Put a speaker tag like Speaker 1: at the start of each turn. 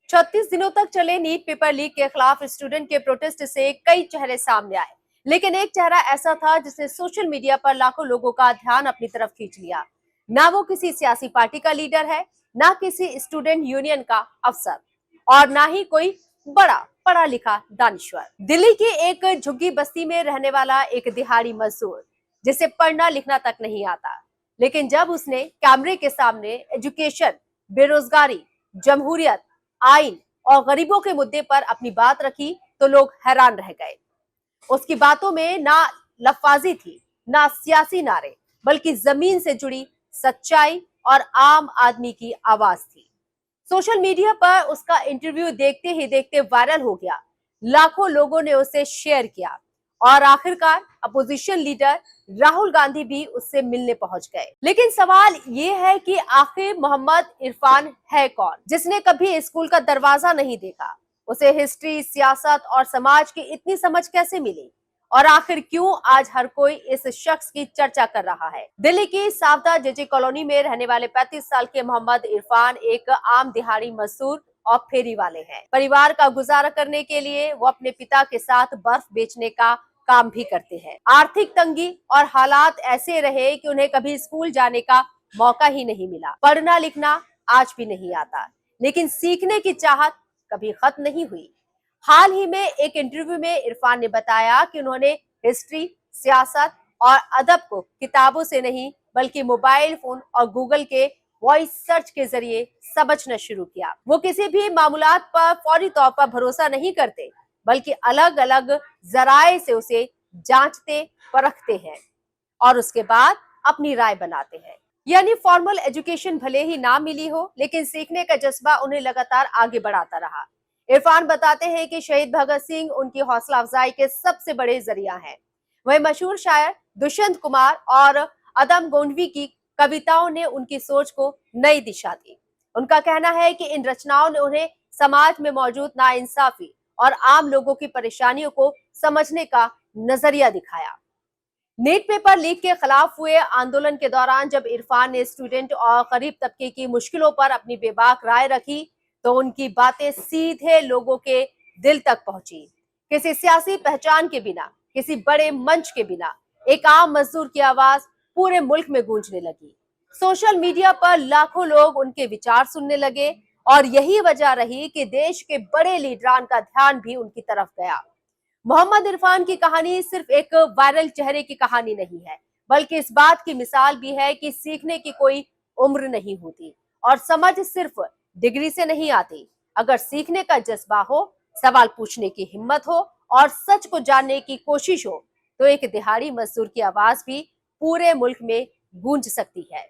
Speaker 1: 36 दिनों तक चले नीट पेपर लीक के खिलाफ स्टूडेंट के प्रोटेस्ट से कई चेहरे सामने आए, लेकिन एक चेहरा ऐसा था जिसने सोशल मीडिया पर लाखों लोगों का ध्यान अपनी तरफ खींच लिया। ना वो किसी सियासी पार्टी का लीडर है, ना किसी स्टूडेंट यूनियन का अफसर, और ना ही कोई बड़ा पढ़ा लिखा दानिश्वर। दिल्ली की एक झुग्गी बस्ती में रहने वाला एक दिहाड़ी मजदूर, जिसे पढ़ना लिखना तक नहीं आता, लेकिन जब उसने कैमरे के सामने एजुकेशन, बेरोजगारी, जमहूरियत, आइन और गरीबों के मुद्दे पर अपनी बात रखी तो लोग हैरान रह गए। उसकी बातों में ना लफाजी थी, ना सियासी नारे, बल्कि जमीन से जुड़ी सच्चाई और आम आदमी की आवाज थी। सोशल मीडिया पर उसका इंटरव्यू देखते ही देखते वायरल हो गया। लाखों लोगों ने उसे शेयर किया और आखिरकार अपोजिशन लीडर राहुल गांधी भी उससे मिलने पहुंच गए। लेकिन सवाल ये है कि आखिर मोहम्मद इरफान है कौन, जिसने कभी स्कूल का दरवाजा नहीं देखा? उसे हिस्ट्री, सियासत और समाज की इतनी समझ कैसे मिली? और आखिर क्यों आज हर कोई इस शख्स की चर्चा कर रहा है? दिल्ली की सावदा जेजे कॉलोनी में रहने वाले 35 साल के मोहम्मद इरफान एक आम दिहाड़ी मजदूर और फेरी वाले हैं। परिवार का गुजारा करने के लिए वो अपने पिता के साथ बर्फ बेचने का काम भी करते हैं। आर्थिक तंगी और हालात ऐसे रहे कि उन्हें कभी स्कूल जाने का मौका ही नहीं मिला। पढ़ना लिखना आज भी नहीं आता, लेकिन सीखने की चाहत कभी खत्म नहीं हुई। हाल ही में एक इंटरव्यू में इरफान ने बताया कि उन्होंने हिस्ट्री, सियासत और अदब को किताबों से नहीं, बल्कि मोबाइल फोन और गूगल के वॉइस सर्च के जरिए समझना शुरू किया। वो किसी भी मामूलात पर फौरी तौर पर भरोसा नहीं करते, बल्कि अलग अलग जराए से उसे जांचते, परखते हैं और उसके बाद अपनी राय बनाते हैं। यानी फॉर्मल एजुकेशन भले ही ना मिली हो, लेकिन सीखने का जज्बा उन्हें लगातार आगे बढ़ाता रहा। इरफान बताते हैं कि शहीद भगत सिंह उनकी हौसला अफजाई के सबसे बड़े जरिया हैं। वही मशहूर शायर दुष्यंत कुमार और अदम गोंडवी की कविताओं ने उनकी सोच को नई दिशा दी। उनका कहना है कि इन रचनाओं ने उन्हें समाज में मौजूद नाइंसाफी और आम लोगों की परेशानियों को समझने का नजरिया दिखाया। नीट पेपर लीक के खिलाफ हुए आंदोलन के दौरान जब इरफान ने स्टूडेंट और गरीब तबके की मुश्किलों पर अपनी बेबाक राय रखी, तो उनकी बातें सीधे लोगों के दिल तक पहुंची। किसी सियासी पहचान के बिना, किसी बड़े मंच के बिना, एक आम मजदूर की आवाज पूरे मुल्क में गूंजने लगी। सोशल मीडिया पर लाखों लोग उनके विचार सुनने लगे और यही वजह रही कि देश के बड़े लीडरान का ध्यान भी उनकी तरफ गया। मोहम्मद इरफान की कहानी सिर्फ एक वायरल चेहरे की कहानी नहीं है, बल्कि इस बात की मिसाल भी है कि सीखने की कोई उम्र नहीं होती और समझ सिर्फ डिग्री से नहीं आती। अगर सीखने का जज्बा हो, सवाल पूछने की हिम्मत हो और सच को जानने की कोशिश हो, तो एक दिहाड़ी मजदूर की आवाज भी पूरे मुल्क में गूंज सकती है।